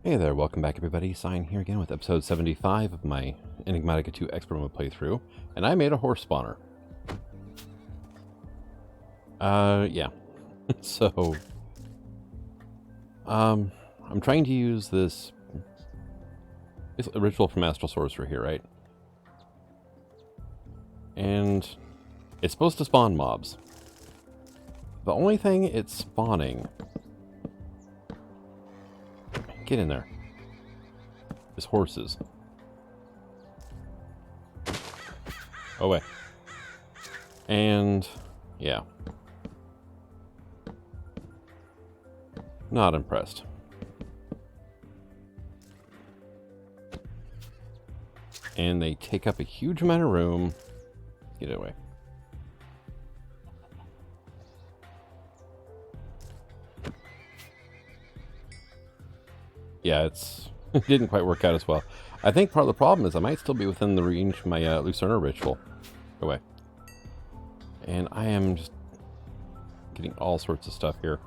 Hey there, welcome back everybody. Sign here again with episode 75 of my Enigmatica 2 Expert Mode playthrough, and I made a horse spawner. Yeah. So, I'm trying to use this ritual from Astral Sorcerer here, right? And it's supposed to spawn mobs. The only thing it's spawning... Get in there. Is horses. Oh, wait. And, yeah. Not impressed. And they take up a huge amount of room. Get it away. Yeah, it didn't quite work out as well. I think part of the problem is I might still be within the range of my Lucerna ritual. Go away. And I am just getting all sorts of stuff here.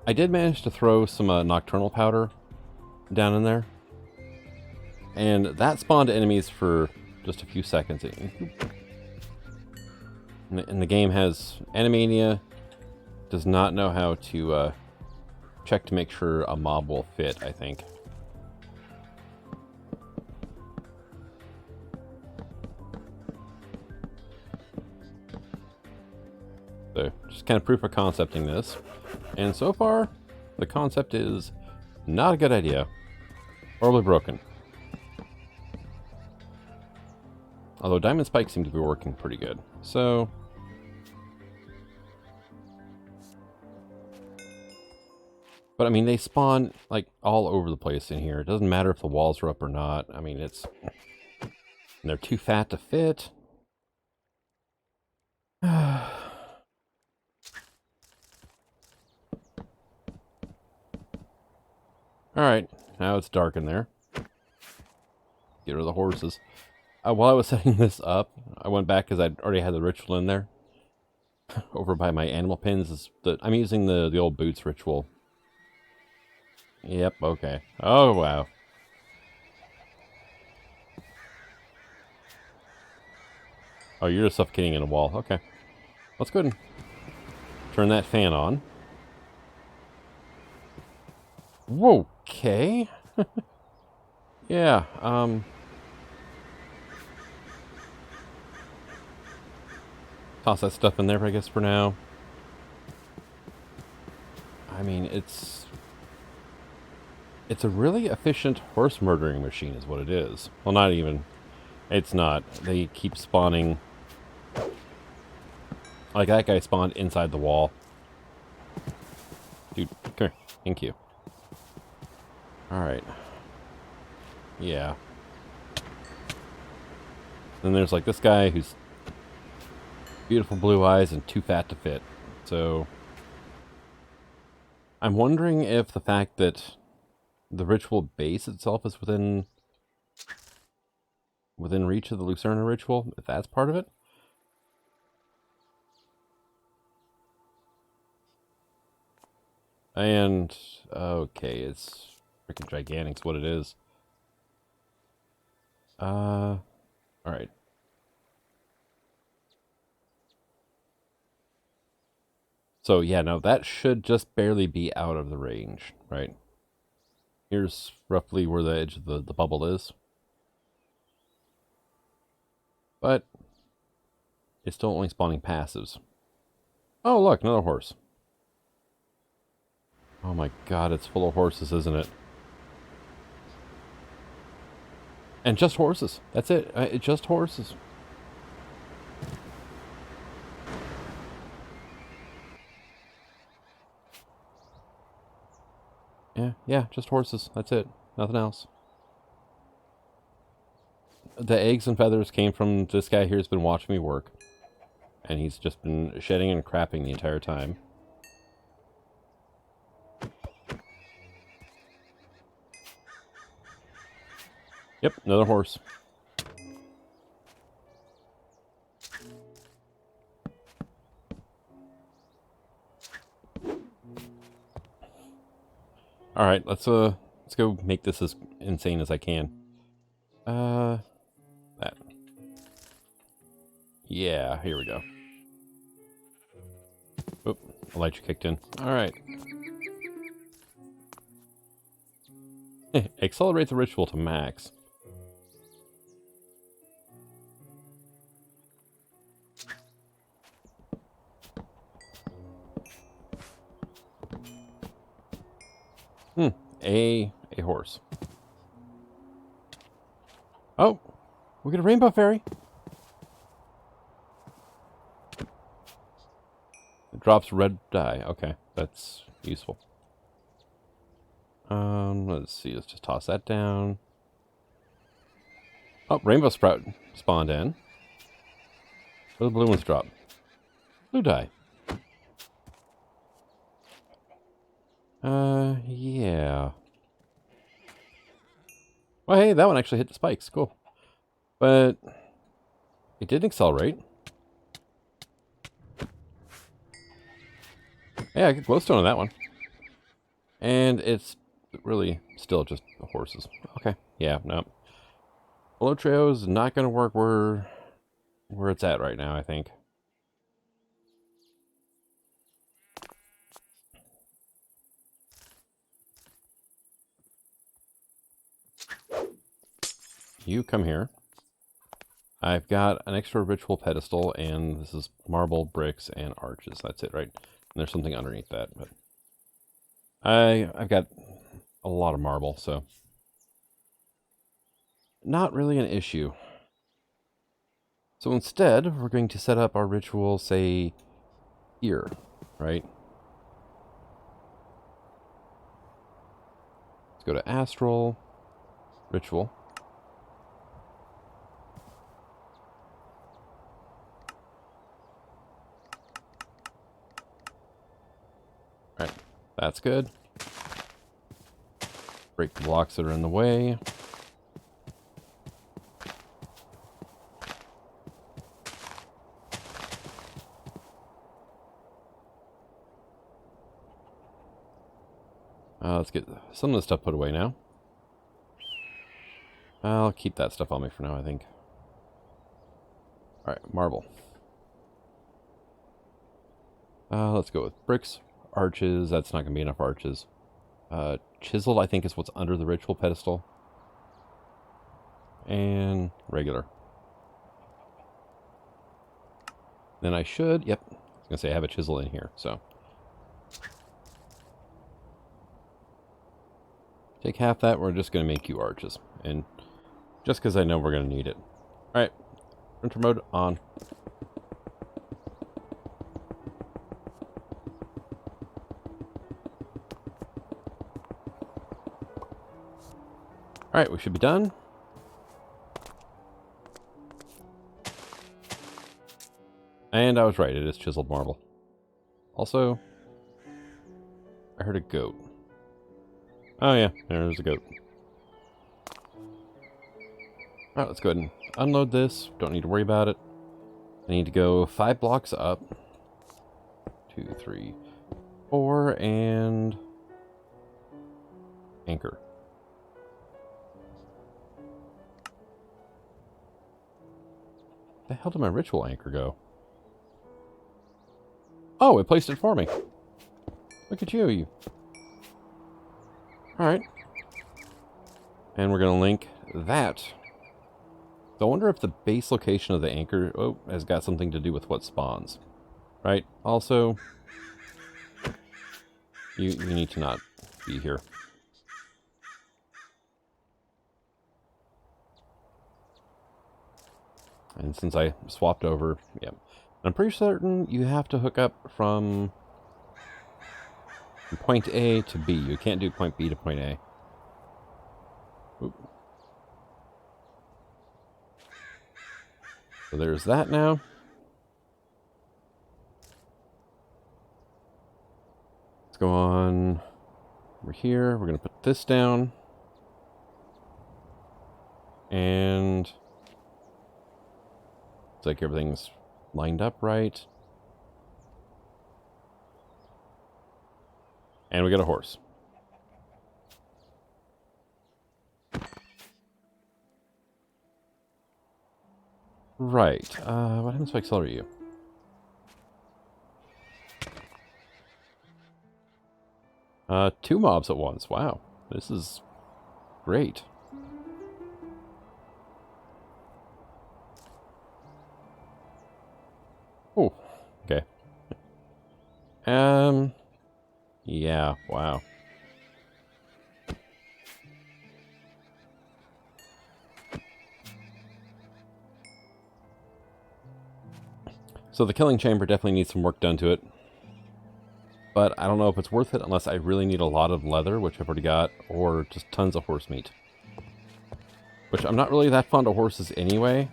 I did manage to throw some nocturnal powder down in there. And that spawned enemies for just a few seconds. And the game has Animania, does not know how to check to make sure a mob will fit, I think. So, just kind of proof of concepting this. And so far, the concept is not a good idea. Horribly broken. Although diamond spikes seem to be working pretty good. So... But I mean, they spawn like all over the place in here. It doesn't matter if the walls are up or not. I mean, they're too fat to fit. Alright, now it's dark in there. Get rid of the horses. While I was setting this up, I went back because I'd already had the ritual in there. Over by my animal pins. I'm using the old boots ritual. Yep, okay. Oh, wow. Oh, you're just suffocating in a wall. Okay. Let's go ahead and turn that fan on. Whoa, okay. Yeah, toss that stuff in there, I guess, for now. I mean, it's a really efficient horse murdering machine is what it is. Well, not even. It's not. They keep spawning. Like, that guy spawned inside the wall. Dude, come here. Thank you. Alright. Yeah. Then there's, like, this guy who's beautiful blue eyes and too fat to fit. So... I'm wondering if the fact that the ritual base itself is within reach of the Lucerna ritual, if that's part of it. And, okay, it's freaking gigantic's what it is. Alright. So, yeah, no, that should just barely be out of the range, right? Here's roughly where the edge of the bubble is. But it's still only spawning passives. Oh, look, another horse. Oh my god, it's full of horses, isn't it? And just horses. That's it. It's just horses. Yeah, just horses. That's it. Nothing else. The eggs and feathers came from this guy here who's been watching me work. And he's just been shedding and crapping the entire time. Yep, another horse. Alright, let's go make this as insane as I can. That. Yeah, here we go. Oop, Elijah kicked in. Alright. Accelerate the ritual to max. A horse. Oh, we get a rainbow fairy. It drops red dye. Okay, that's useful. Let's see. Let's just toss that down. Oh, rainbow sprout spawned in. Where the blue ones drop? Blue dye. Yeah. Well, hey, that one actually hit the spikes. Cool. But it did accelerate. Yeah, I get glowstone on that one. And it's really still just the horses. Okay. Yeah, no. Below trio is not going to work where it's at right now, I think. You come here. I've got an extra ritual pedestal, and this is marble, bricks, and arches. That's it, right? And there's something underneath that, but I've got a lot of marble, so not really an issue. So instead, we're going to set up our ritual, say, here, right? Let's go to Astral, Ritual. Alright, that's good. Break the blocks that are in the way. Let's get some of the stuff put away now. I'll keep that stuff on me for now, I think. Alright, marble. Let's go with bricks, arches. That's not going to be enough arches. Chiseled, I think, is what's under the ritual pedestal. And regular. Then I should, yep. I was going to say I have a chisel in here, so. Take half that, we're just going to make you arches. And just because I know we're going to need it. Alright, printer mode on. Alright, we should be done. And I was right, it is chiseled marble. Also, I heard a goat. Oh yeah, there's a goat. Alright, let's go ahead and unload this. Don't need to worry about it. I need to go 5 blocks up. 2, 3, 4, and anchor. The hell did my ritual anchor go? Oh, it placed it for me. Look at you. Alright. And we're going to link that. So I wonder if the base location of the anchor has got something to do with what spawns. Right? Also, you need to not be here. And since I swapped over, yeah. I'm pretty certain you have to hook up from point A to B. You can't do point B to point A. Oop. So there's that now. Let's go on over here. We're going to put this down. And it's like everything's lined up right. And we got a horse. Right. What happens if I accelerate you? Two mobs at once. Wow. This is great. Oh, okay. Yeah, wow. So the killing chamber definitely needs some work done to it. But I don't know if it's worth it unless I really need a lot of leather, which I've already got, or just tons of horse meat. Which I'm not really that fond of horses anyway.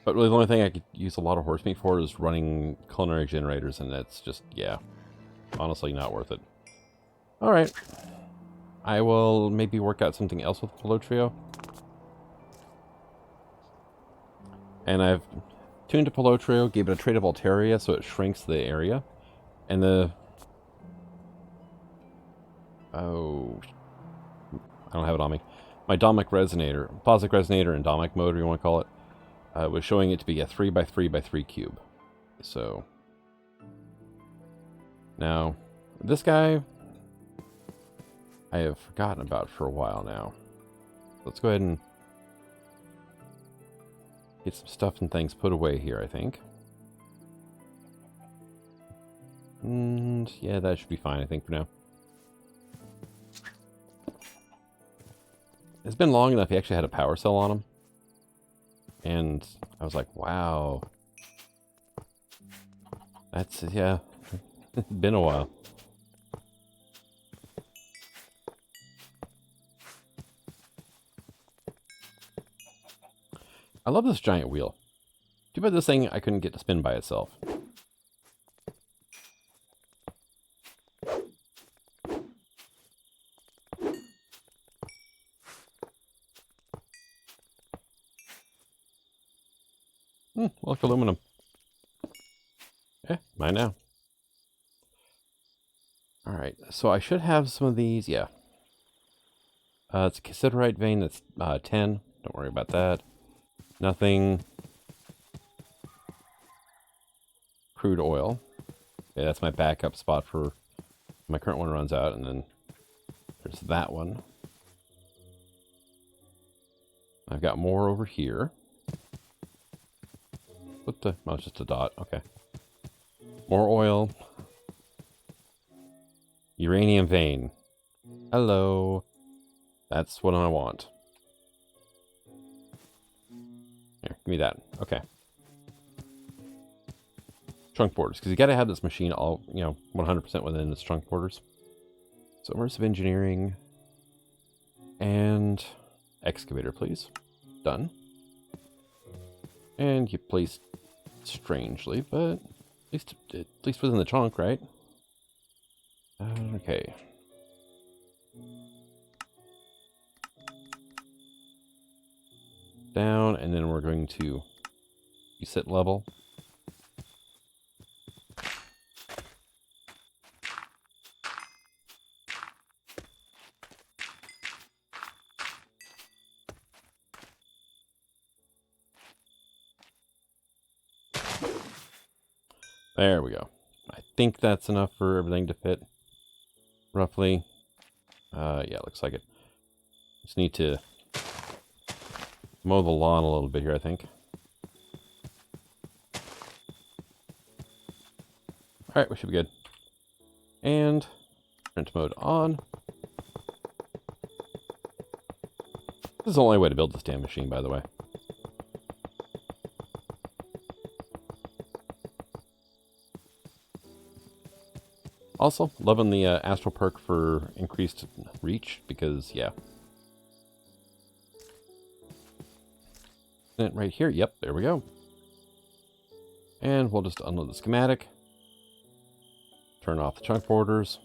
But really the only thing I could use a lot of horse meat for is running culinary generators, and that's just, yeah, honestly not worth it. Alright. I will maybe work out something else with Pelotrio. And I've tuned to Pelotrio, gave it a trait of Altaria, so it shrinks the area. And the... Oh... I don't have it on me. My Domic Resonator, Posic Resonator in Domic mode, or you want to call it, was showing it to be a 3x3x3 cube. So... Now, this guy... I have forgotten about for a while now. Let's go ahead and get some stuff and things put away here, I think. And yeah, that should be fine, I think, for now. It's been long enough he actually had a power cell on him. And I was like, wow. That's, yeah, it's been a while. I love this giant wheel. Too bad this thing I couldn't get to spin by itself. Like aluminum. Mine now. Alright, so I should have some of these, yeah. It's a cassiterite vein that's 10. Don't worry about that. Nothing. Crude oil. Okay, that's my backup spot for my current one runs out, and then there's that one. I've got more over here. What the? Oh, it's just a dot. Okay. More oil. Uranium vein. Hello. That's what I want. Here, give me that. Okay. Trunk borders, because you got to have this machine all, 100% within its trunk borders. So immersive engineering and excavator, please. Done. And you placed strangely, but at least within the trunk, right? Okay. Down, and then we're going to reset level. There we go. I think that's enough for everything to fit, roughly. Yeah, looks like it. Just need to mow the lawn a little bit here, I think. Alright, we should be good. And print mode on. This is the only way to build this damn machine, by the way. Also, loving the astral perk for increased reach, because, yeah. And right here, yep, there we go. And we'll just unload the schematic. Turn off the chunk borders.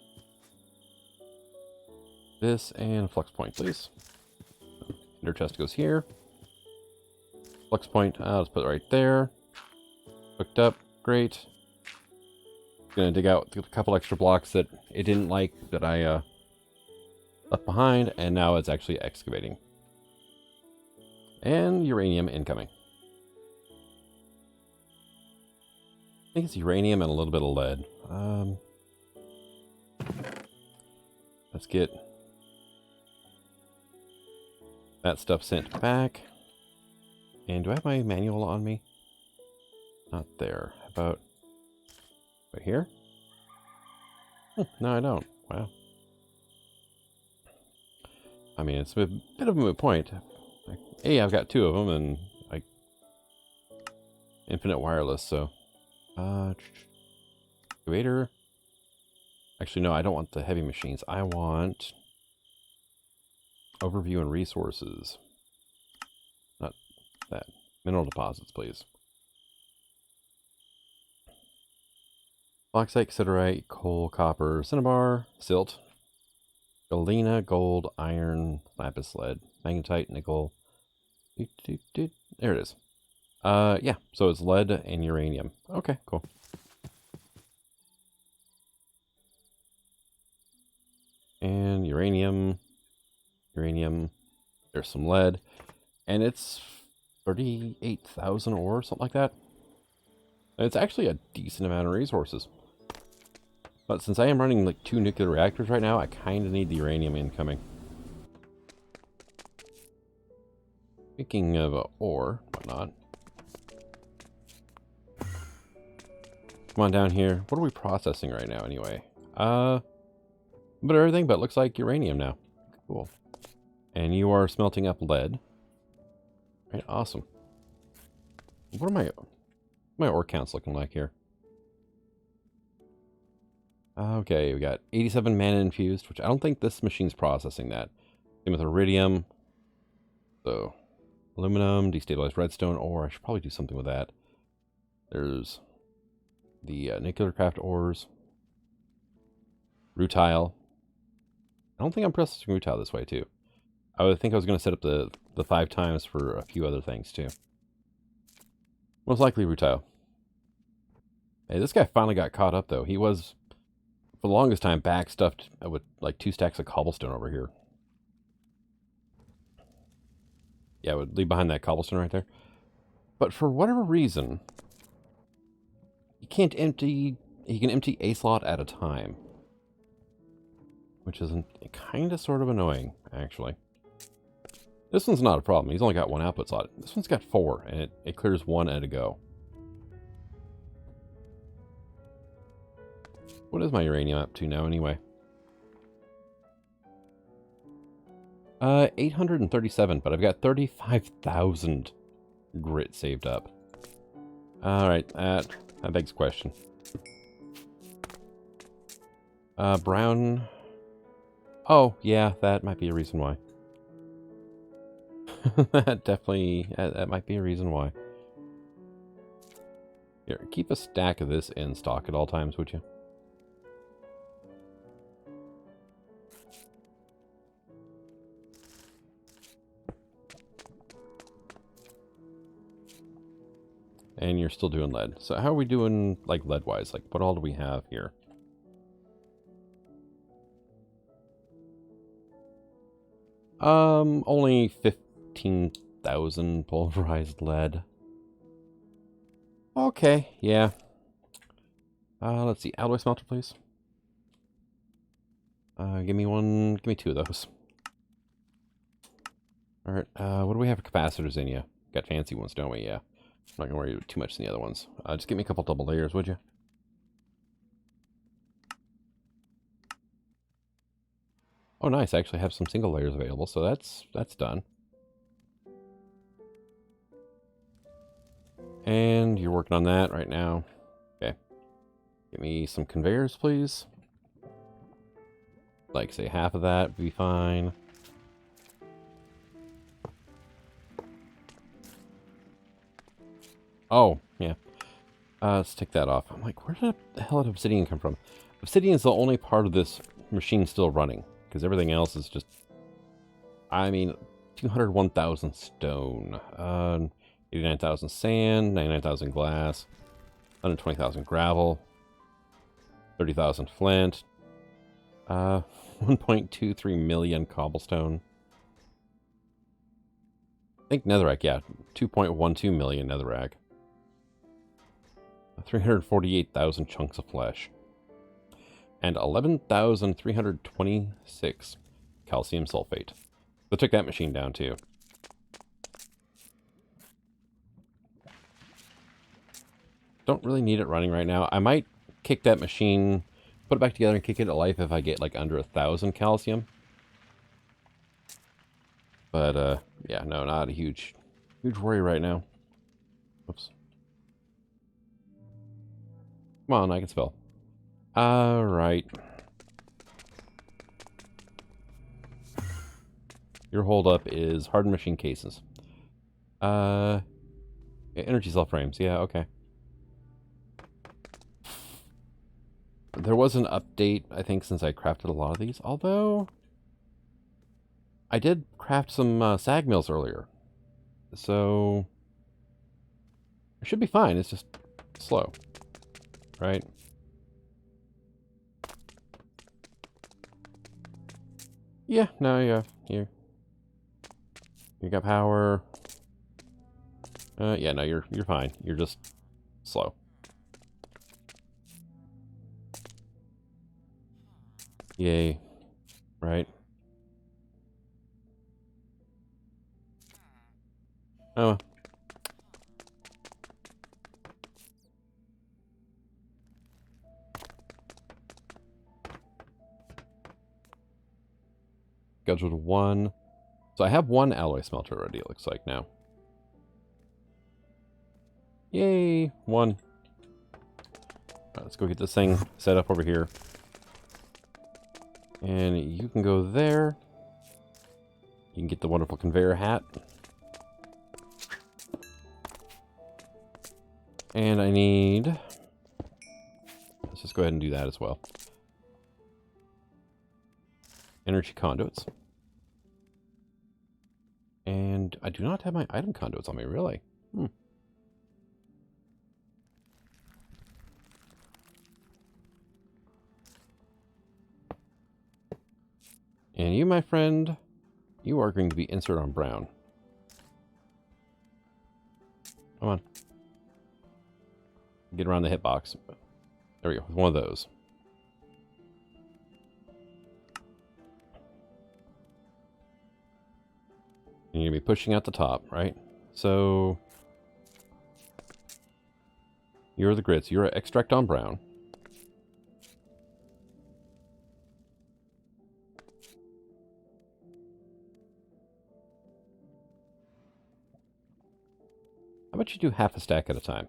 This, and flux point, please. Ender chest goes here. Flux point, I'll just put it right there. Hooked up, great. Gonna dig out a couple extra blocks that it didn't like that I left behind, and now it's actually excavating. And uranium incoming. think it's uranium and a little bit of lead. Let's get that stuff sent back. And do I have my manual on me? Not there. How about right here? No, I don't. Wow. I mean, it's a bit of a moot point. Hey, I've got 2 of them, and like infinite wireless. So, excavator. Actually, no, I don't want the heavy machines. I want overview and resources. Not that. Mineral deposits, please. Bauxite, cassiterite, coal, copper, cinnabar, silt, galena, gold, iron, lapis lead, magnetite, nickel. There it is. Yeah, so it's lead and uranium. Okay, cool. And uranium, there's some lead, and it's 38,000 ore, something like that. It's actually a decent amount of resources. But since I am running like 2 nuclear reactors right now, I kind of need the uranium incoming. Speaking of ore, whatnot. Come on down here. What are we processing right now anyway? But everything, but it looks like uranium now. Cool. And you are smelting up lead. Right, awesome. What are my ore counts looking like here? Okay, we got 87 mana infused, which I don't think this machine's processing that. Same with iridium. So, aluminum, destabilized redstone ore. I should probably do something with that. There's the nuclear craft ores. Rutile. I don't think I'm processing rutile this way, too. I would think I was going to set up the 5 times for a few other things, too. Most likely rutile. Hey, this guy finally got caught up, though. He was, for the longest time, backstuffed with like 2 stacks of cobblestone over here. Yeah, I would leave behind that cobblestone right there. But for whatever reason, he can empty a slot at a time. Which is kind of sort of annoying, actually. This one's not a problem. He's only got 1 output slot. This one's got 4, and it clears 1 at a go. What is my uranium up to now, anyway? 837, but I've got 35,000 grit saved up. Alright, that begs the question. Brown... Oh, yeah, that might be a reason why. That might be a reason why. Here, keep a stack of this in stock at all times, would you? And you're still doing lead. So how are we doing, like, lead-wise? Like, what all do we have here? Only 15,000 pulverized lead. Okay, yeah. Let's see. Alloy smelter, please. Give me 2 of those. Alright, what do we have for capacitors in you? Got fancy ones, don't we? Yeah. I'm not gonna worry too much in the other ones. Just give me a couple double layers, would you? Oh, nice. I actually have some single layers available, so that's done. And you're working on that right now. Okay. Give me some conveyors, please. Like, say, half of that would be fine. Oh, yeah. Let's take that off. I'm like, where did the hell did obsidian come from? Obsidian is the only part of this machine still running. Because everything else is just... I mean, 201,000 stone. 89,000 sand. 99,000 glass. 120,000 gravel. 30,000 flint. 1.23 million cobblestone. I think netherrack, yeah. 2.12 million netherrack. 348,000 chunks of flesh. And 11,326 calcium sulfate. So took that machine down too. Don't really need it running right now. I might kick that machine, put it back together and kick it to life if I get like under 1,000 calcium. But yeah, no, not a huge worry right now. Oops. Come on, I can spell. Alright. Your holdup is hardened machine cases. Energy cell frames. Yeah, okay. There was an update, I think, since I crafted a lot of these. Although, I did craft some sag mills earlier. So, it should be fine. It's just slow. Right? Yeah, no, yeah. You got power. Yeah, no, you're fine. You're just slow. Yay. Right. Oh. Scheduled 1. So I have 1 alloy smelter already, it looks like now. Yay! 1. Right, let's go get this thing set up over here. And you can go there. You can get the wonderful conveyor hat. And I need... Let's just go ahead and do that as well. Energy conduits. And I do not have my item conduits on me, really. And you, my friend, you are going to be insert on brown. Come on. Get around the hitbox. There we go, one of those. And you're going to be pushing out the top, right? So, you're the grits. You're extract on brown. How about you do half a stack at a time?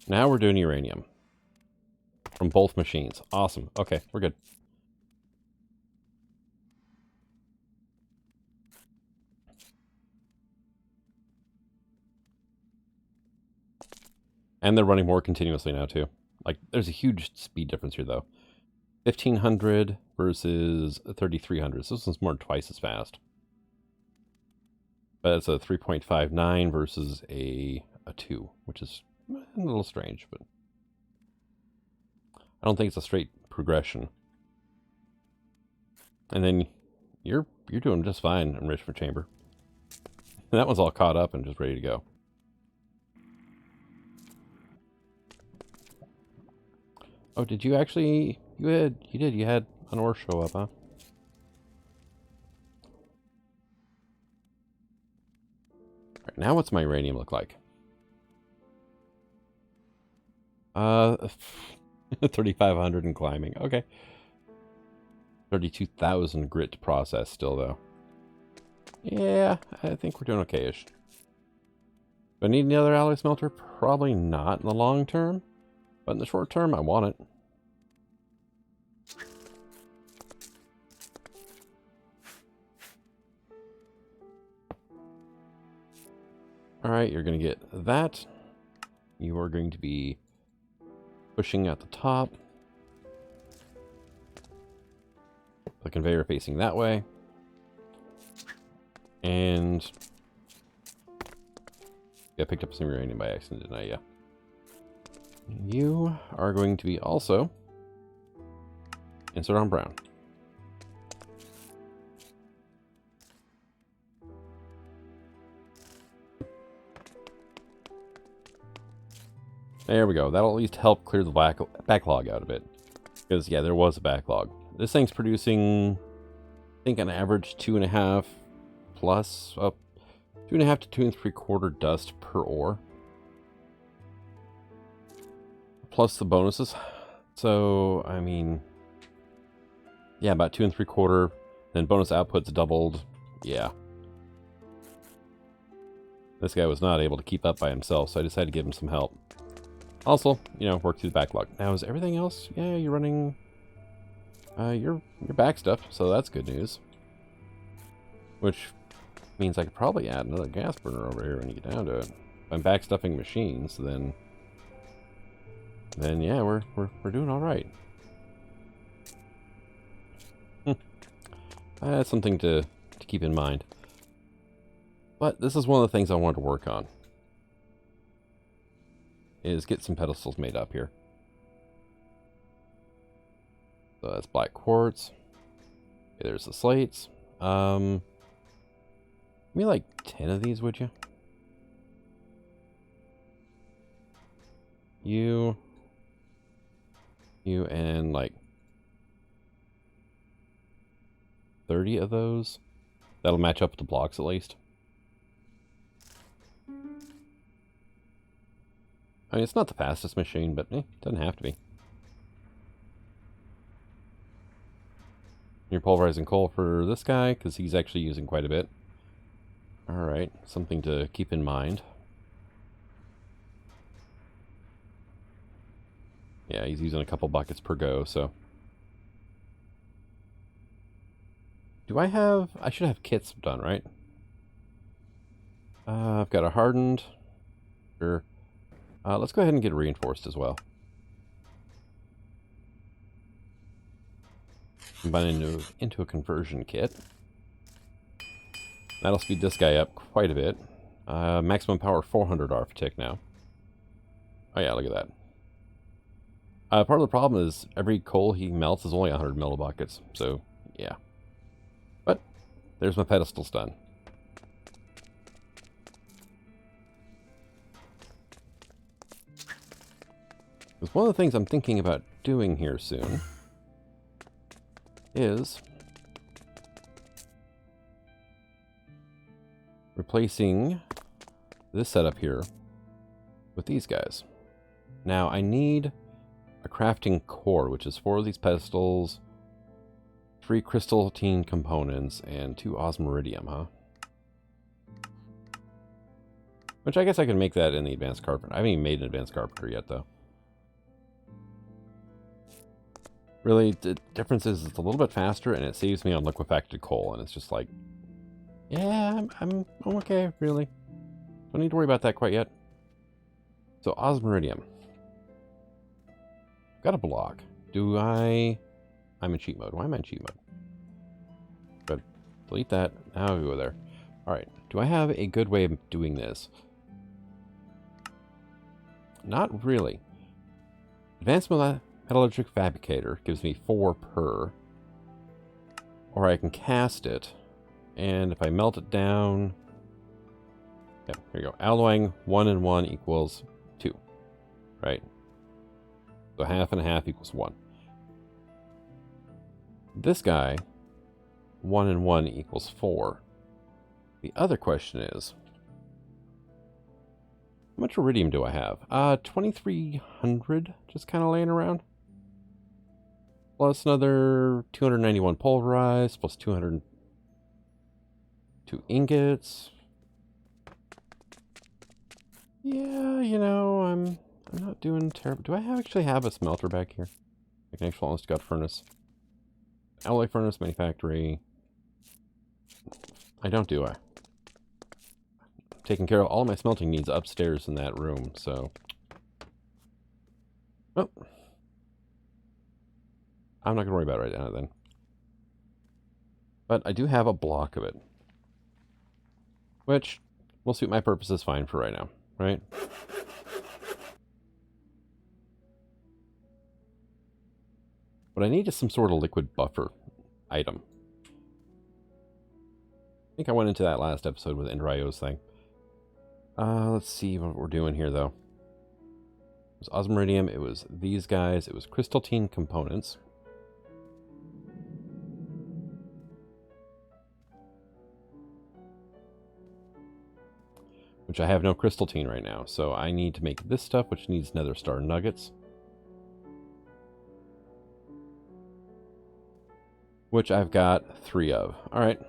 Now we're doing uranium. From both machines. Awesome. Okay, we're good. And they're running more continuously now, too. Like, there's a huge speed difference here, though. 1,500 versus 3,300. So this one's more than twice as fast. But it's a 3.59 versus a 2, which is a little strange, but I don't think it's a straight progression. And then you're doing just fine, enrichment chamber. And that one's all caught up and just ready to go. Oh, did you actually? You had an ore show up, huh? Right, now what's my uranium look like? 3,500 and climbing. Okay. 32,000 grit to process still, though. Yeah, I think we're doing okay-ish. Do I need another alloy smelter? Probably not in the long term. But in the short term, I want it. Alright, you're going to get that. You are going to be pushing at the top. The conveyor facing that way. And I picked up some uranium by accident, didn't I? Yeah. You are going to be also insert on brown. There we go. That'll at least help clear the backlog out a bit. Because, yeah, there was a backlog. This thing's producing, I think, on average 2.5 plus, 2.5 to 2 3/4 dust per ore. Plus the bonuses. So, I mean, yeah, about 2 3/4. Then bonus output's doubled. Yeah. This guy was not able to keep up by himself, so I decided to give him some help. Also, you know, work through the backlog. Now, is everything else? Yeah, you're running your back stuff, so that's good news. Which means I could probably add another gas burner over here when you get down to it. If I'm backstuffing machines, then yeah, we're doing all right. That's something to keep in mind. But this is one of the things I wanted to work on. Is get some pedestals made up here. So that's black quartz. Okay, there's the slates. Give me like 10 of these, would you? You and like 30 of those. That'll match up with the blocks at least. I mean, it's not the fastest machine, but it doesn't have to be. You're pulverizing coal for this guy, because he's actually using quite a bit. Alright, something to keep in mind. Yeah, he's using a couple buckets per go, so... Do I have... I should have kits done, right? I've got a hardened. Sure. Let's go ahead and get reinforced as well. Combine into a conversion kit. That'll speed this guy up quite a bit. Maximum power 400 RF tick now. Oh yeah, look at that. Part of the problem is every coal he melts is only 100 millibuckets, so yeah. But there's my pedestals done. Because one of the things I'm thinking about doing here soon is replacing this setup here with these guys. Now I need a crafting core, which is 4 of these pedestals, 3 crystalline components, and 2 osmiridium, huh? Which I guess I can make that in the advanced carpenter. I haven't even made an advanced carpenter yet, though. Really, the difference is it's a little bit faster, and it saves me on liquefacted coal, and it's just like, yeah, I'm okay, really. Don't need to worry about that quite yet. So, osmiridium. Got a block. Do I... I'm in cheat mode. Why am I in cheat mode? Good. Delete that. Now we go there. Alright. Do I have a good way of doing this? Not really. Advanced Metallurgic Fabricator gives me 4 per. Or I can cast it. And if I melt it down... Yeah, here you go. Alloying 1 and 1 equals 2. Right? So half and a half equals 1. This guy, 1 and 1 equals 4. The other question is, how much iridium do I have? 2,300, just kind of laying around. Plus another 291 pulverized, plus 202 ingots. Yeah, you know, I'm not doing terrible. Do I actually have a smelter back here? Like an actual honest to God furnace? Alloy furnace manufactory. I don't, do I? Taking care of all my smelting needs upstairs in that room, so... Oh. I'm not going to worry about it right now, then. But I do have a block of it. Which will suit my purposes fine for right now, right? What I need is some sort of liquid buffer item. I think I went into that last episode with Enrio's thing. Let's see what we're doing here, though. was osmiridium, it was these guys, it was crystalline components. Which I have no crystalline right now, so I need to make this stuff, which needs nether star nuggets. Which I've got 3 of. Alright,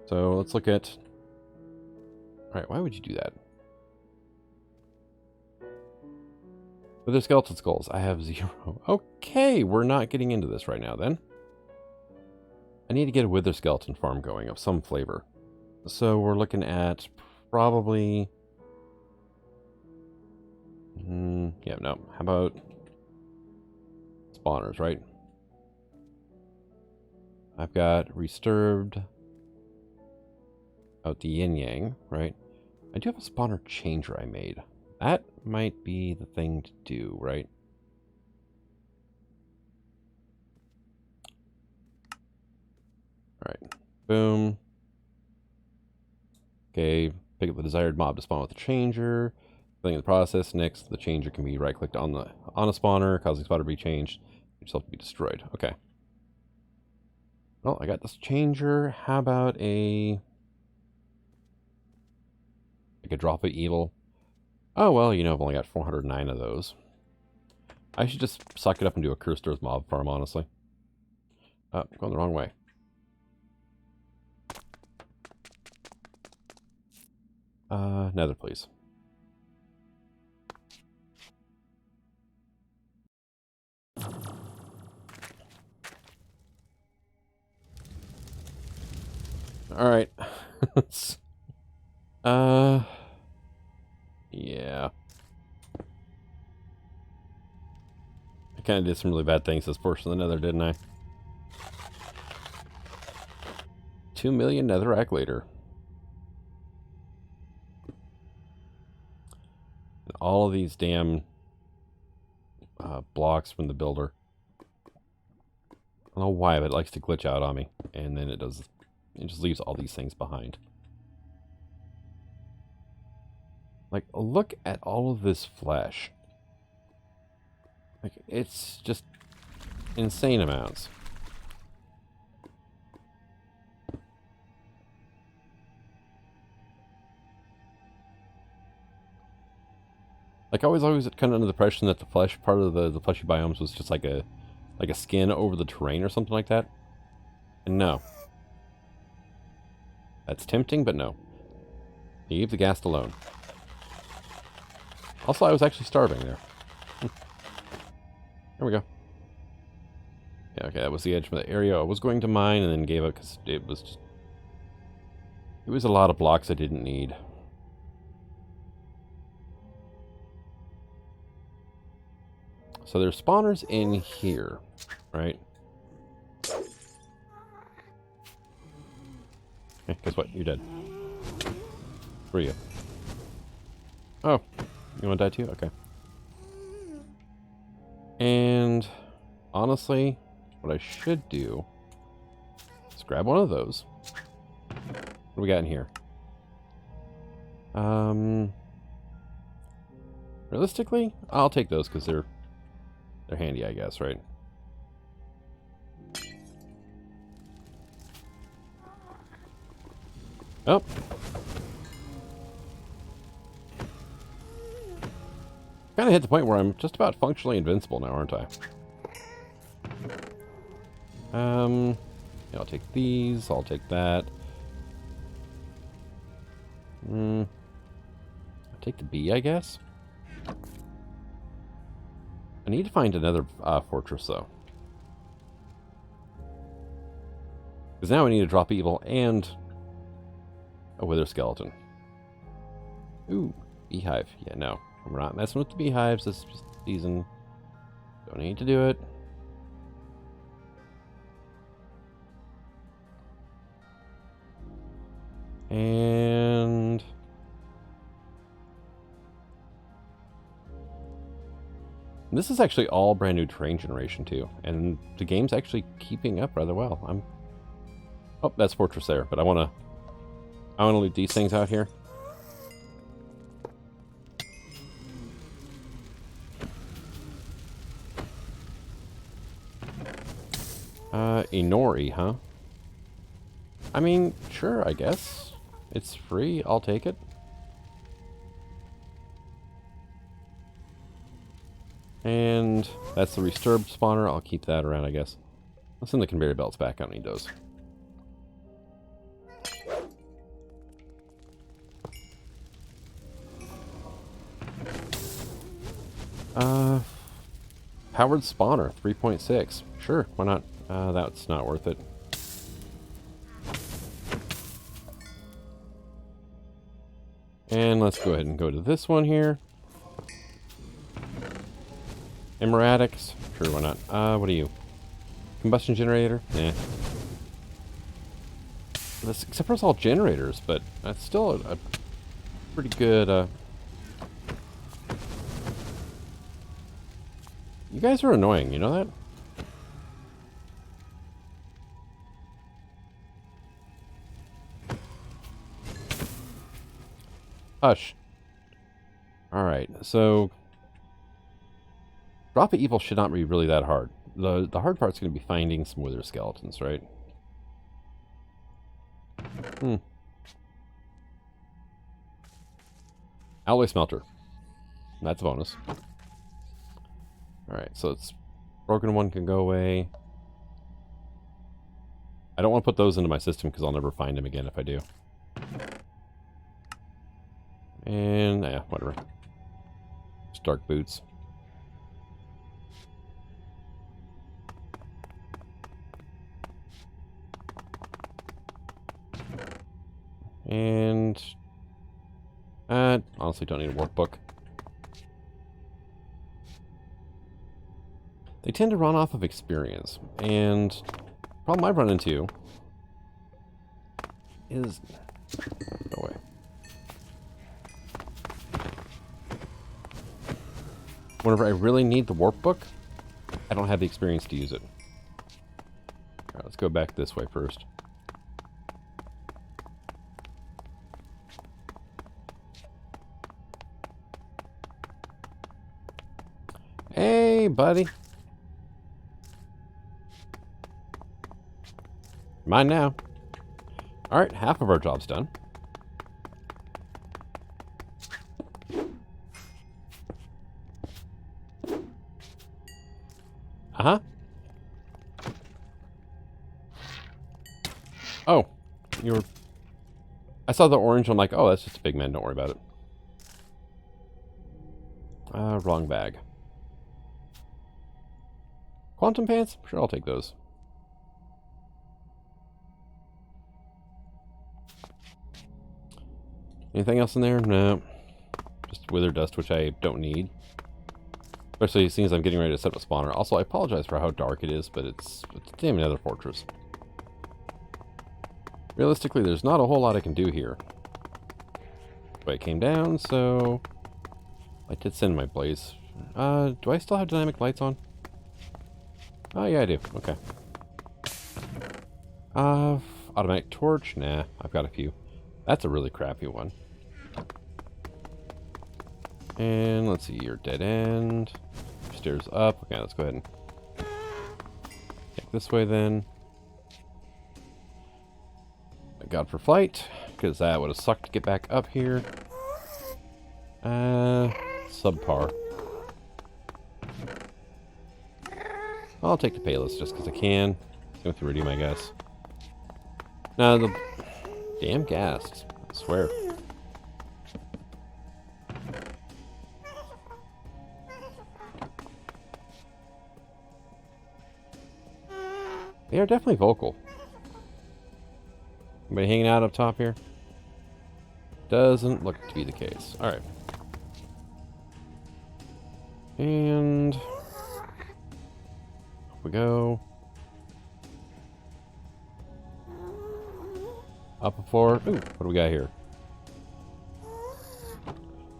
so let's look at... Alright, why would you do that? With their skeleton skulls, I have 0. Okay, we're not getting into this right now then. I need to get a wither skeleton farm going of some flavor. So we're looking at probably... yeah, no. How about spawners, right? I've got resturbed out the yin-yang, right? I do have a spawner changer I made. That might be the thing to do, right? Alright. Boom. Okay, pick up the desired mob to spawn with the changer. Thing in the process, next the changer can be right-clicked on a spawner, causing spawner to be changed, yourself to be destroyed. Okay. Well, I got this changer. How about like a drop of evil? Oh, well, you know, I've only got 409 of those. I should just suck it up and do a cursed earth mob farm, honestly. Going the wrong way. Nether, please. Alright. Yeah. I kind of did some really bad things this portion of the nether, didn't I? 2 million netherrack later. And all of these damn blocks from the builder. I don't know why, but it likes to glitch out on me. And then it does... It just leaves all these things behind. Like, look at all of this flesh. Like, it's just insane amounts. Like, I was always kind of under the impression that the flesh part of the fleshy biomes was just like a skin over the terrain or something like that. And no. That's tempting, but no. Leave the ghast alone. Also, I was actually starving there. There we go. Yeah, okay, that was the edge of the area I was going to mine and then gave up because it was just... It was a lot of blocks I didn't need. So there's spawners in here, right? Hey, guess what? You're dead. Where are you? Oh, you want to die too? Okay. And honestly, what I should do is grab one of those. What do we got in here? Realistically, I'll take those because they're handy, I guess, right? Oh. Kind of hit the point where I'm just about functionally invincible now, aren't I? Yeah, I'll take these. I'll take that. I'll take the bee, I guess. I need to find another fortress, though. Because now I need to drop evil and a wither skeleton. Ooh, beehive. Yeah, no. We're not messing with the beehives this season. Don't need to do it. And... this is actually all brand new terrain generation too, and the game's actually keeping up rather well. Oh, that's fortress there, but I wanna loot these things out here. Inori, huh? I mean, sure, I guess. It's free, I'll take it. And that's the Resturbed spawner, I'll keep that around, I guess. Let's send the conveyor belts back, I don't need those. Powered spawner, 3.6. Sure, why not? That's not worth it. And let's go ahead and go to this one here. Emeratics. Sure, why not? What are you? Combustion generator? Nah. Except for it's all generators, but that's still a pretty good, You guys are annoying, you know that? Hush. Alright, so... Drop of Evil should not be really that hard. The hard part's going to be finding some wither skeletons, right? Alloy smelter. That's a bonus. Alright, so it's... Broken one can go away. I don't want to put those into my system because I'll never find them again if I do. And, yeah, whatever. Just dark boots. And... honestly don't need a workbook. They tend to run off of experience. And the problem I've run into is... Go away. Whenever I really need the workbook, I don't have the experience to use it. Alright, let's go back this way first. Hey, buddy. Mine now. Alright, half of our job's done. Uh-huh. Oh, you were... I saw the orange, I'm like, oh, that's just a big man, don't worry about it. Wrong bag. Quantum pants? Sure, I'll take those. Anything else in there? No. Just wither dust, which I don't need. Especially as soon as I'm getting ready to set up a spawner. Also, I apologize for how dark it is, but it's damn another fortress. Realistically, there's not a whole lot I can do here. But it came down, so... I did send my blaze. Do I still have dynamic lights on? Oh, yeah, I do. Okay. Automatic torch? Nah, I've got a few. That's a really crappy one. And let's see, your dead end. Stairs up. Okay, let's go ahead and take this way then. Thank God for flight, because that would have sucked to get back up here. Subpar. I'll take the Payless just because I can. Go with Iridium, I guess. Now the damn gas, I swear. They are definitely vocal. Anybody hanging out up top here? Doesn't look to be the case. Alright. And... Up we go. Up a floor. Ooh, what do we got here?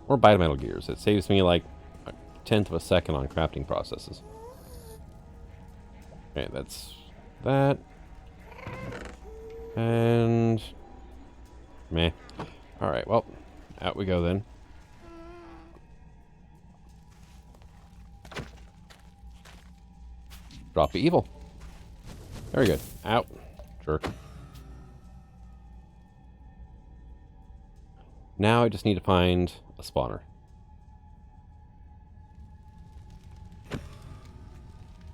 More biometal gears. It saves me like a tenth of a second on crafting processes. Okay, that's that. And... Meh. Alright, well, out we go then. Drop of Evil. Very good. Ow. Jerk. Now I just need to find a spawner.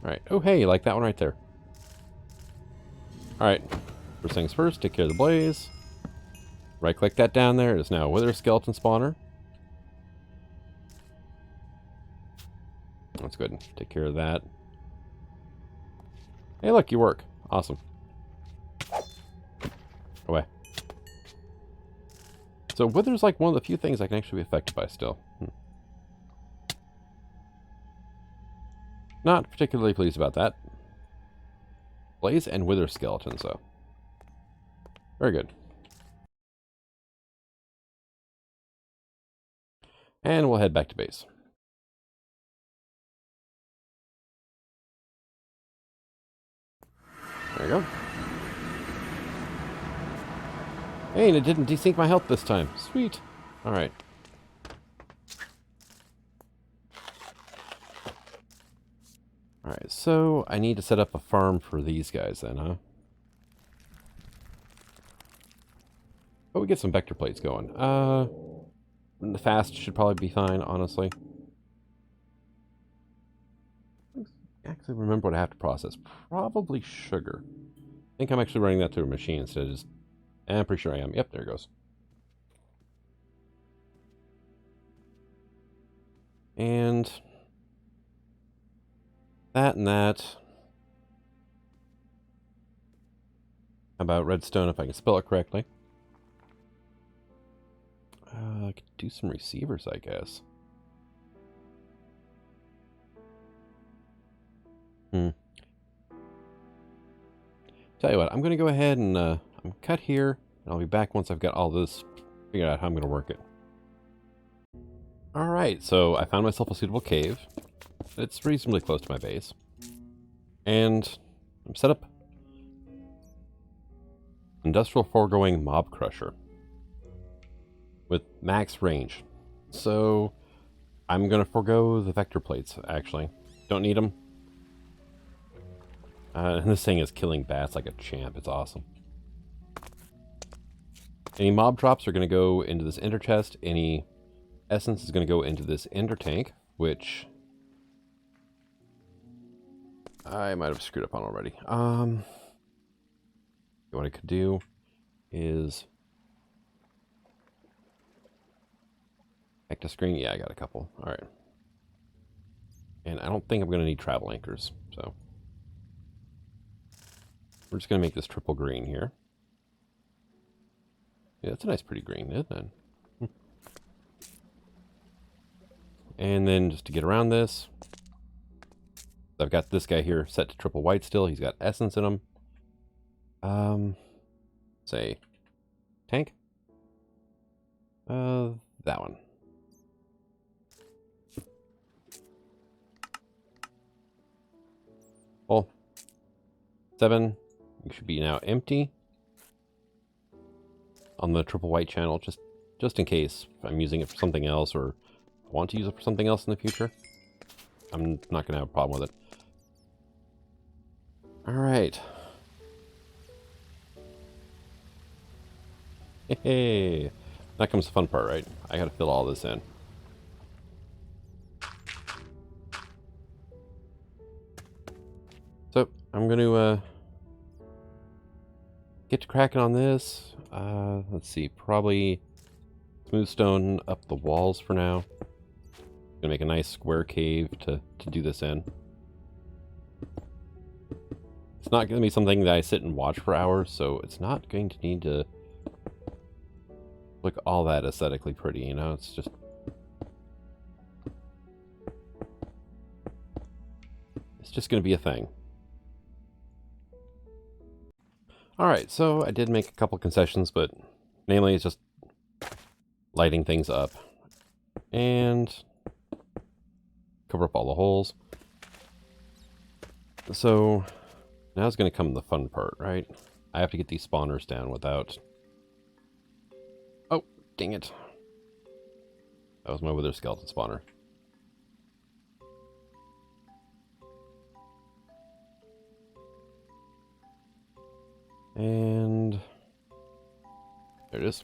Alright. Oh, hey, like that one right there. Alright. First things first, take care of the blaze. Right-click that down there. It is now a wither skeleton spawner. That's good. Take care of that. Hey, look, you work. Awesome. Away. So wither's like one of the few things I can actually be affected by still. Not particularly pleased about that. Blaze and wither skeletons, though. Very good. And we'll head back to base. There you go. Hey, and it didn't desync my health this time. Sweet. Alright. Alright, so I need to set up a farm for these guys then, huh? But we get some vector plates going. The fast should probably be fine, honestly. I actually remember what I have to process. Probably sugar. I think I'm actually running that through a machine instead of just... I'm pretty sure I am. Yep, there it goes. And... that and that. How about redstone, if I can spell it correctly? I could do some receivers, I guess. Tell you what, I'm going to go ahead and I'm cut here, and I'll be back once I've got all this figured out how I'm going to work it. Alright, so I found myself a suitable cave. It's reasonably close to my base. And I'm set up industrial foregoing mob crusher with max range. So I'm going to forego the vector plates, actually. Don't need them. And this thing is killing bats like a champ. It's awesome. Any mob drops are going to go into this ender chest. Any essence is going to go into this ender tank, which I might have screwed up on already. What I could do is back to screen. Yeah, I got a couple. All right. And I don't think I'm going to need travel anchors, so we're just going to make this triple green here. Yeah, that's a nice pretty green, isn't it? And then just to get around this, I've got this guy here set to triple white still. He's got essence in him. Say, tank? That one. Well, 7. You should be now empty on the triple white channel, just in case I'm using it for something else or I want to use it for something else in the future. I'm not going to have a problem with it. All right. Hey, that comes the fun part, right? I got to fill all this in. So I'm going to get to cracking on this. Let's see, probably smooth stone up the walls for now. Gonna make a nice square cave to do this in. It's not gonna be something that I sit and watch for hours, so it's not going to need to look all that aesthetically pretty, you know? It's just gonna be a thing. Alright, so I did make a couple concessions, but mainly it's just lighting things up and cover up all the holes. So now is going to come the fun part, right? I have to get these spawners down without... Oh, dang it. That was my wither skeleton spawner. And there it is.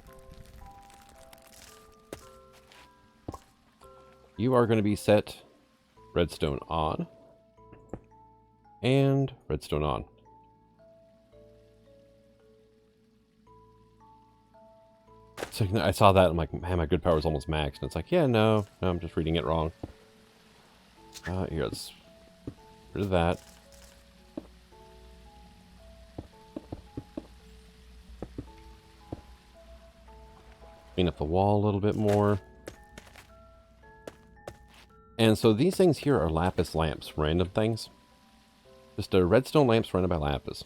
You are going to be set redstone on and redstone on. So I saw that, I'm like, man, my good power is almost maxed. And it's like, yeah, no, I'm just reading it wrong. Here, let's get rid of that. Clean up the wall a little bit more. And so these things here are Lapis Lamps, random things. Just a redstone lamp surrounded by Lapis.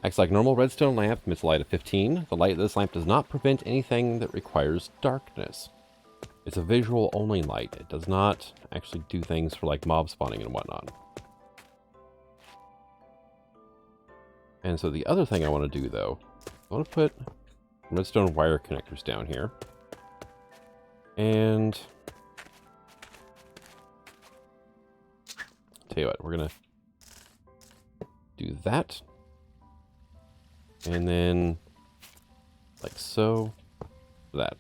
Acts like normal redstone lamp, emits a light of 15. The light of this lamp does not prevent anything that requires darkness. It's a visual only light. It does not actually do things for like mob spawning and whatnot. And so the other thing I want to do though, I want to put redstone wire connectors down here. And tell you what, we're going to do that. And then, like so, that.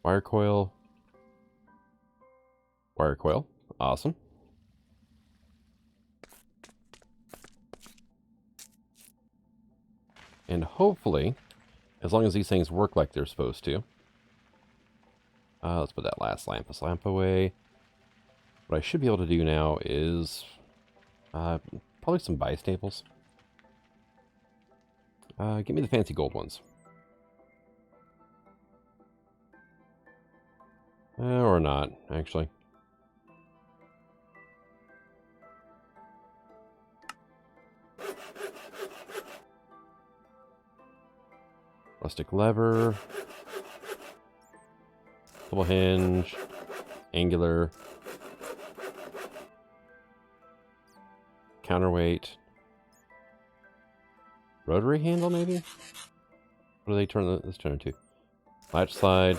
Wire coil. Wire coil. Awesome. And hopefully, as long as these things work like they're supposed to. Let's put that last Lapis lamp away. What I should be able to do now is probably some bistables. Give me the fancy gold ones. Or not, actually. Rustic lever. Double hinge. Angular. Counterweight. Rotary handle, maybe? What do they turn this turn into? Latch slide.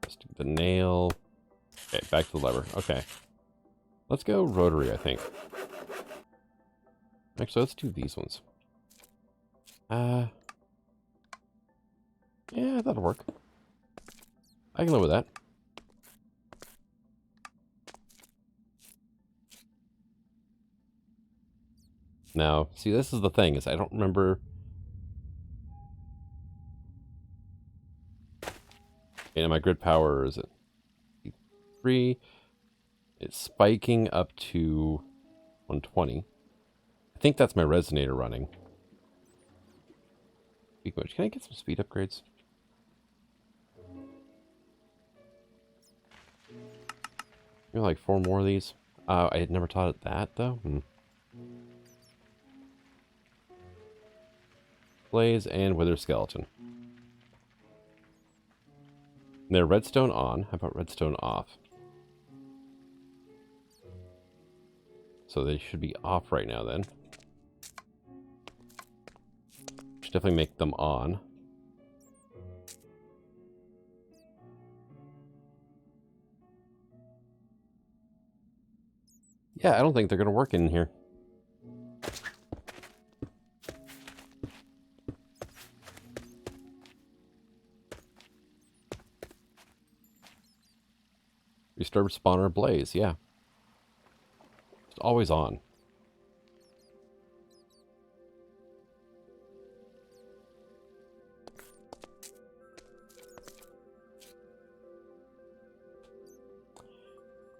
Let's do the nail. Okay, back to the lever. Okay. Let's go rotary, I think. Actually, let's do these ones. Yeah, that'll work. I can live with that. Now, see, this is the thing, is I don't remember... And my grid power, is it 3? It's spiking up to 120. I think that's my resonator running. Can I get some speed upgrades? Maybe like 4 more of these. I had never taught it that, though. Blaze and Wither Skeleton. And they're redstone on. How about redstone off? So they should be off right now then. Should definitely make them on. Yeah, I don't think they're going to work in here. Restore spawner blaze, yeah. It's always on.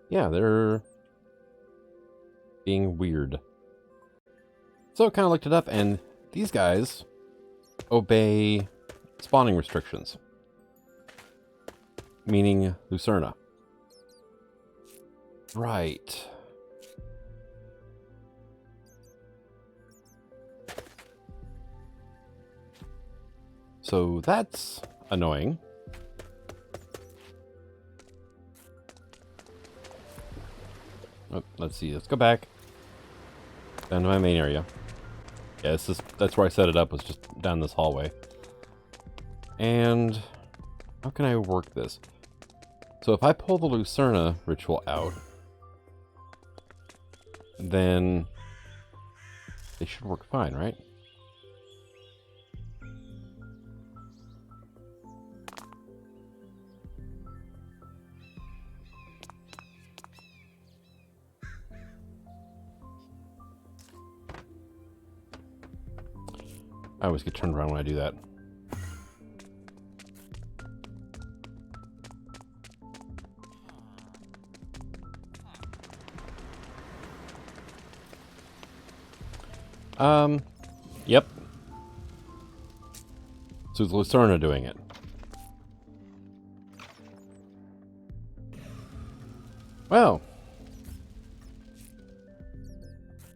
Yeah, they're being weird. So I kind of looked it up, and these guys obey spawning restrictions. Meaning Lucerna. Right. So that's annoying. Oh, let's see. Let's go back down to my main area. Yeah, that's where I set it up, was just down this hallway. And how can I work this? So if I pull the Lucerna ritual out, then they should work fine, right? I always get turned around when I do that. Yep. So it's Lucerna doing it. Well.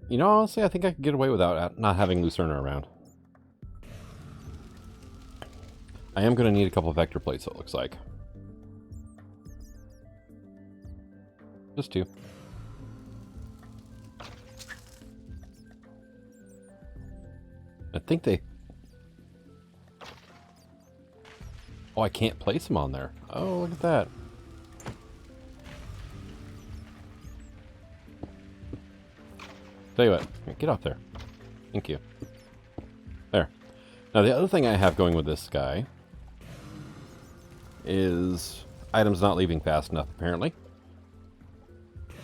You know, honestly, I think I could get away without not having Lucerna around. I am going to need a couple of vector plates, it looks like. Just two. I think they... Oh, I can't place them on there. Oh, look at that. Tell you what, get off there. Thank you. There. Now, the other thing I have going with this guy is items not leaving fast enough, apparently.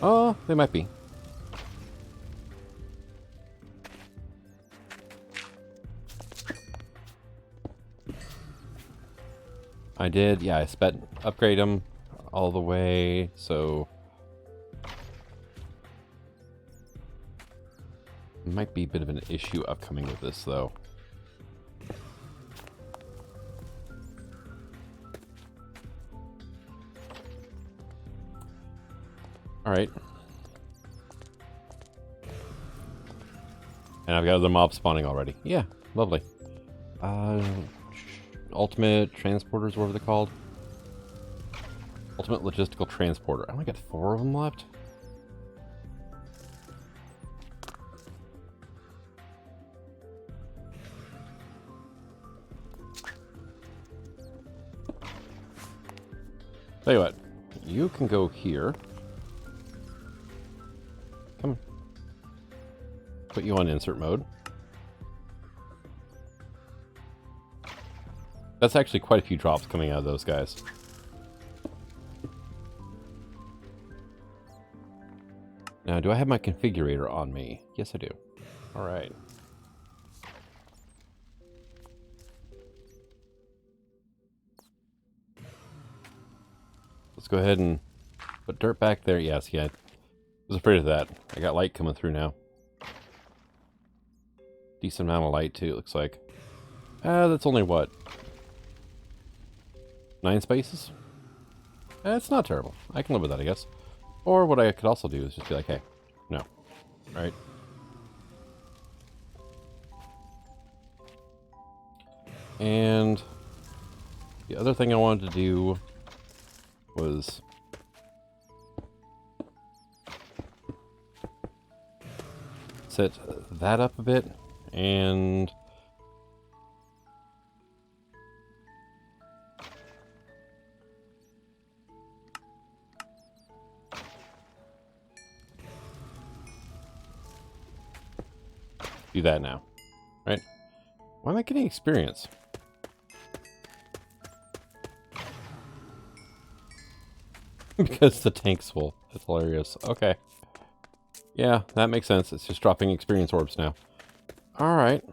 Oh, they might be. I did, yeah, I spent upgrade them all the way, so might be a bit of an issue upcoming with this, though. Alright. And I've got other mobs spawning already. Yeah, lovely. Ultimate transporters, whatever they're called. Ultimate logistical transporter. I only got 4 of them left. Tell you what, you can go here. Come on. Put you on insert mode. That's actually quite a few drops coming out of those guys. Now, do I have my configurator on me? Yes, I do. Alright. Let's go ahead and put dirt back there. Yes, yeah. I was afraid of that. I got light coming through now. Decent amount of light, too, it looks like. That's only what? 9 spaces? It's not terrible. I can live with that, I guess. Or what I could also do is just be like, hey, no. Right? And the other thing I wanted to do was set that up a bit and do that now, right? Why am I getting experience? Because the tank's full. That's hilarious. Okay. Yeah, that makes sense. It's just dropping experience orbs now. Alright.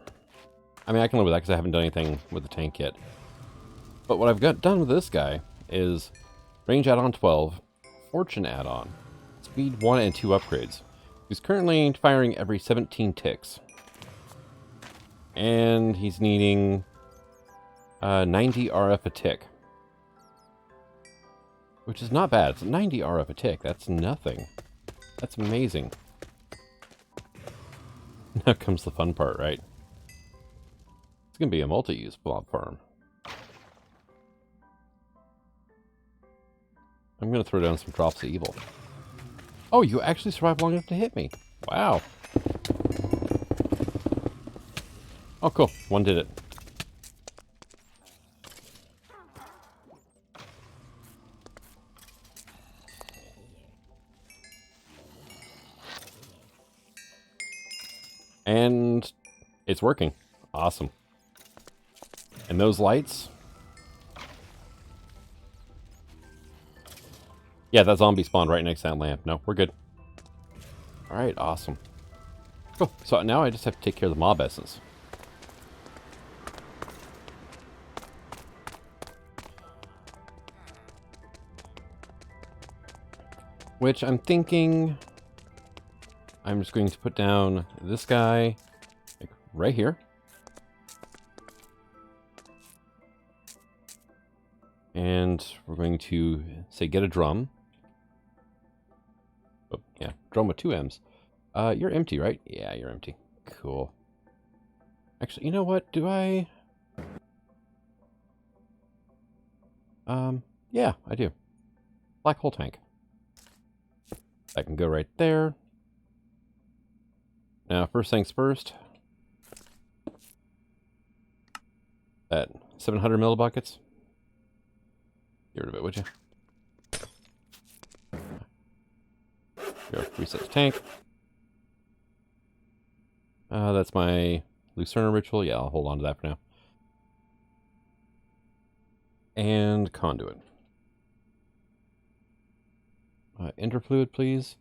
I mean, I can live with that because I haven't done anything with the tank yet. But what I've got done with this guy is range add-on 12, fortune add-on, speed 1 and 2 upgrades. He's currently firing every 17 ticks. And he's needing 90 RF a tick. Which is not bad. It's 90 RF a tick. That's nothing. That's amazing. Now comes the fun part, right? It's going to be a multi-use blob farm. I'm going to throw down some drops of evil. Oh, you actually survived long enough to hit me. Wow. Oh, cool. One did it. And it's working. Awesome. And those lights... Yeah, that zombie spawned right next to that lamp. No, we're good. Alright, awesome. Cool. So now I just have to take care of the mob essence. Which I'm thinking... I'm just going to put down this guy like, right here. And we're going to say get a drum. Oh, yeah, drum with 2 M's. You're empty, right? Yeah, you're empty. Cool. Actually, you know what? Do I... yeah, I do. Black hole tank. That can go right there. Now, first things first. That 700 millibuckets. Get rid of it, would you? Go reset the tank. That's my Lucerna ritual. Yeah, I'll hold on to that for now. And conduit. Interfluid, please.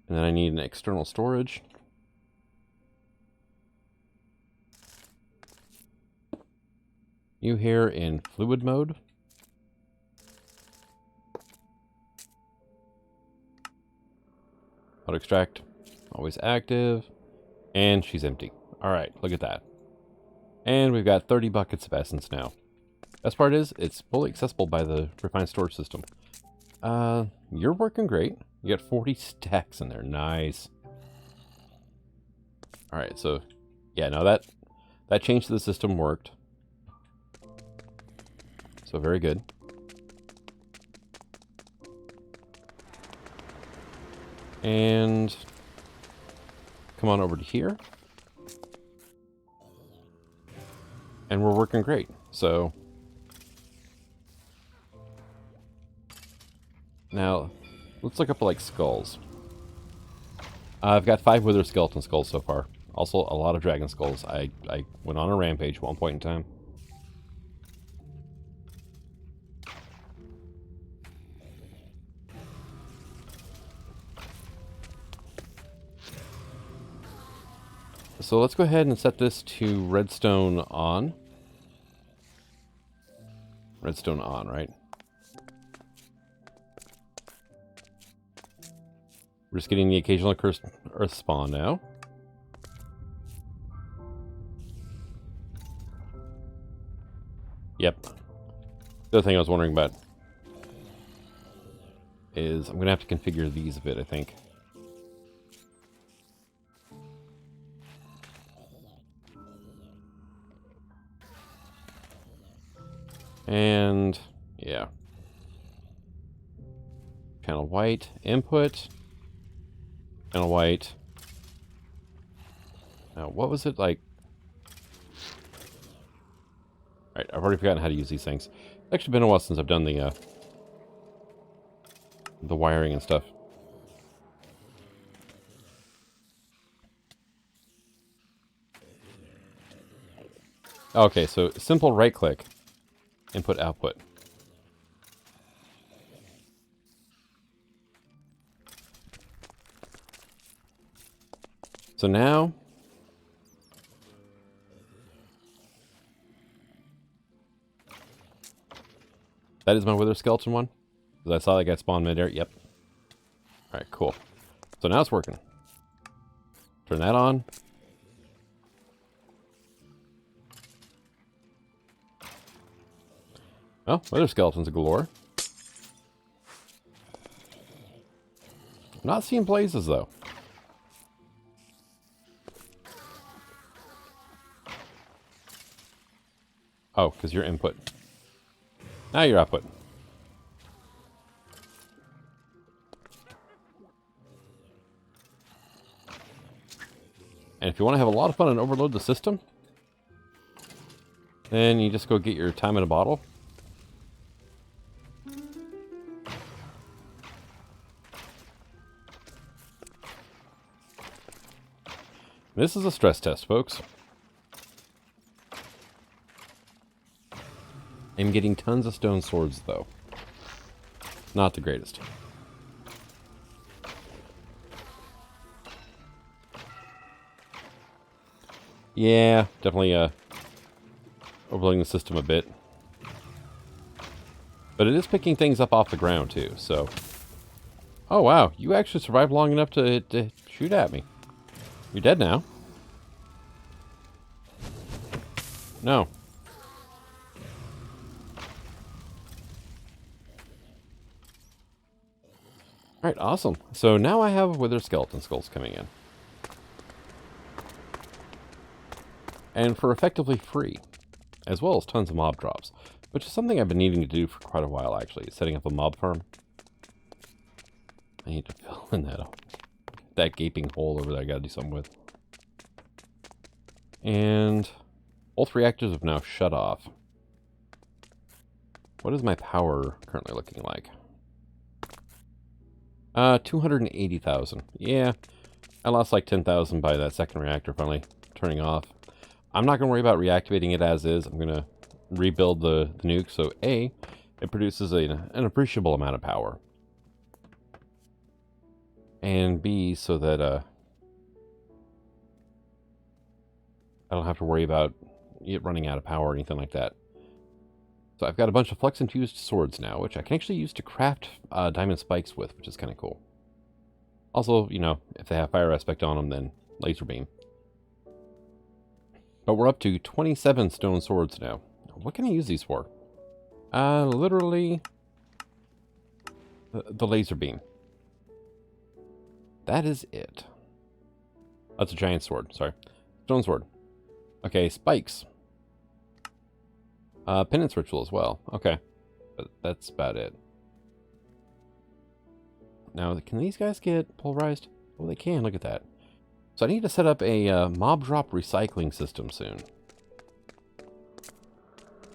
And then I need an external storage. You here in fluid mode. Auto extract, always active, and she's empty. All right, look at that. And we've got 30 buckets of essence now. Best part is, it's fully accessible by the refined storage system. You're working great. You got 40 stacks in there. Nice. All right, so yeah, now that change to the system worked. So very good. And come on over to here. And we're working great. So now let's look up like skulls. I've got 5 wither skeleton skulls so far. Also a lot of dragon skulls. I went on a rampage at one point in time. So let's go ahead and set this to redstone on. Redstone on, right? We're just getting the occasional cursed earth spawn now. Yep. The other thing I was wondering about is I'm going to have to configure these a bit, I think. And yeah. Channel white, input. Channel white. Now, what was it like? Alright, I've already forgotten how to use these things. It's actually been a while since I've done the wiring and stuff. Okay, so simple right click. Input, output. So now, that is my wither skeleton one. Because I saw that guy spawn midair. Yep. Alright, cool. So now it's working. Turn that on. Oh, wither skeletons galore. Not seeing blazes though. Oh, because your input. Now your output. And if you want to have a lot of fun and overload the system, then you just go get your time in a bottle. This is a stress test, folks. I'm getting tons of stone swords, though. Not the greatest. Yeah, definitely overloading the system a bit. But it is picking things up off the ground, too, so... Oh, wow. You actually survived long enough to shoot at me. You're dead now. No. Alright, awesome. So now I have Wither Skeleton Skulls coming in. And for effectively free. As well as tons of mob drops. Which is something I've been needing to do for quite a while, actually. Setting up a mob farm. I need to fill in that gaping hole over there I gotta do something with. And both reactors have now shut off. What is my power currently looking like? 280,000. Yeah, I lost like 10,000 by that second reactor finally turning off. I'm not going to worry about reactivating it as is. I'm going to rebuild the nuke, so A, it produces an appreciable amount of power. And B, so that I don't have to worry about it running out of power or anything like that. So I've got a bunch of flex-infused swords now, which I can actually use to craft diamond spikes with, which is kind of cool. Also, you know, if they have fire aspect on them, then laser beam. But we're up to 27 stone swords now. What can I use these for? Literally the laser beam. That is it. That's a giant sword, sorry. Stone sword. Okay, spikes. Penance ritual as well. Okay. But that's about it. Now, can these guys get pulverized? Oh, they can. Look at that. So I need to set up a mob drop recycling system soon.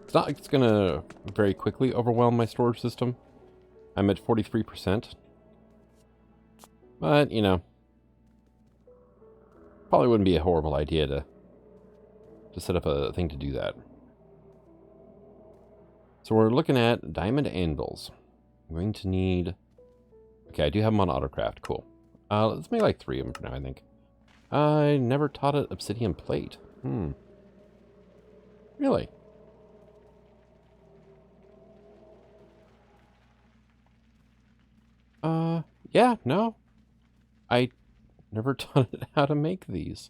It's not like it's going to very quickly overwhelm my storage system. I'm at 43%. But, you know, probably wouldn't be a horrible idea to set up a thing to do that. So we're looking at diamond anvils. I'm going to need... Okay, I do have them on autocraft. Cool. Let's make like 3 of them for now, I think. I never taught it obsidian plate. Really? Yeah, no. I never taught it how to make these.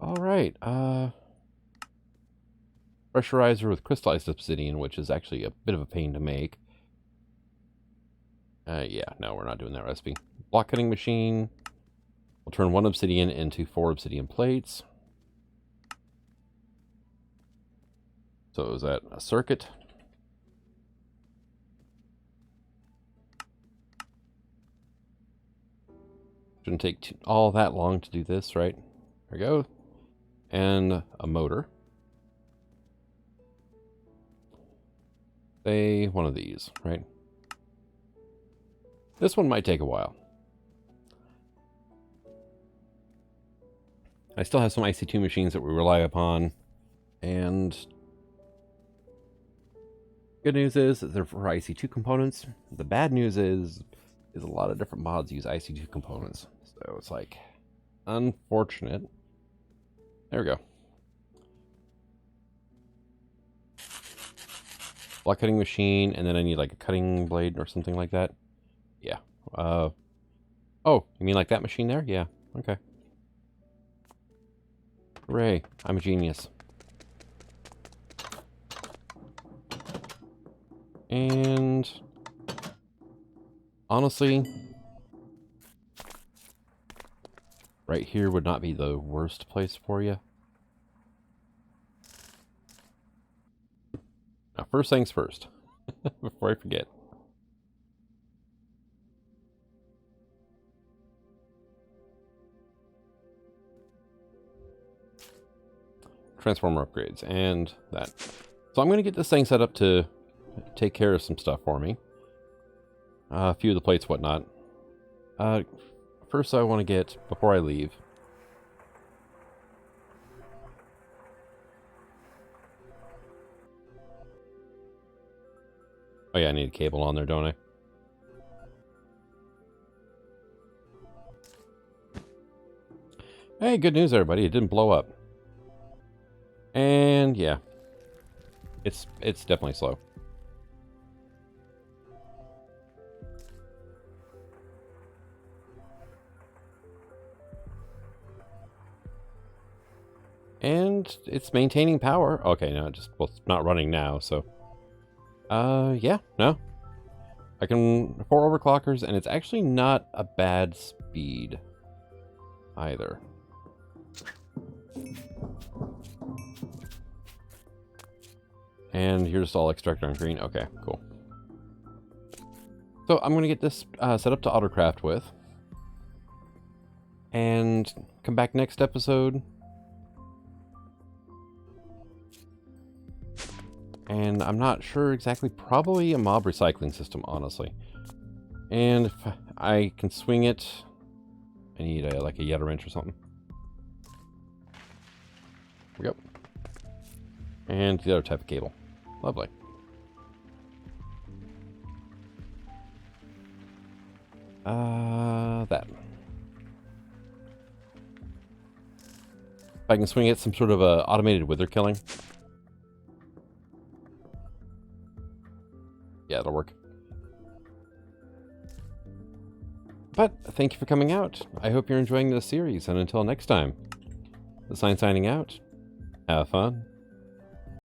Alright, pressurizer with crystallized obsidian, which is actually a bit of a pain to make. Yeah, no, we're not doing that recipe. Block cutting machine. We'll turn 1 obsidian into 4 obsidian plates. So is that a circuit? Shouldn't take all that long to do this, right? There we go. And a motor. Say one of these, right? This one might take a while. I still have some IC2 machines that we rely upon, and good news is that they're for IC2 components. The bad news is a lot of different mods use IC2 components, so it's like unfortunate. There we go. Block cutting machine, and then I need like a cutting blade or something like that. Yeah. Oh, you mean like that machine there? Yeah. Okay. Hooray, I'm a genius. And honestly, right here would not be the worst place for you. Now, first things first, before I forget. Transformer upgrades and that. So I'm going to get this thing set up to take care of some stuff for me. A few of the plates, whatnot. First I want to get, before I leave, Oh yeah, I need a cable on there, don't I? Hey, good news, everybody. It didn't blow up. And yeah, it's definitely slow. And it's maintaining power. Okay, no, well, it's not running now, so. Yeah, no. I can 4 overclockers, and it's actually not a bad speed either. And here's all extractor on green. Okay, cool. So I'm going to get this set up to autocraft with. And come back next episode. And I'm not sure exactly. Probably a mob recycling system, honestly. And if I can swing it, I need like a Yeta wrench or something. There we go. And the other type of cable. Lovely. That. If I can swing it, some sort of automated wither killing. Yeah, it'll work. But thank you for coming out. I hope you're enjoying this series, and until next time, the sign signing out. Have fun.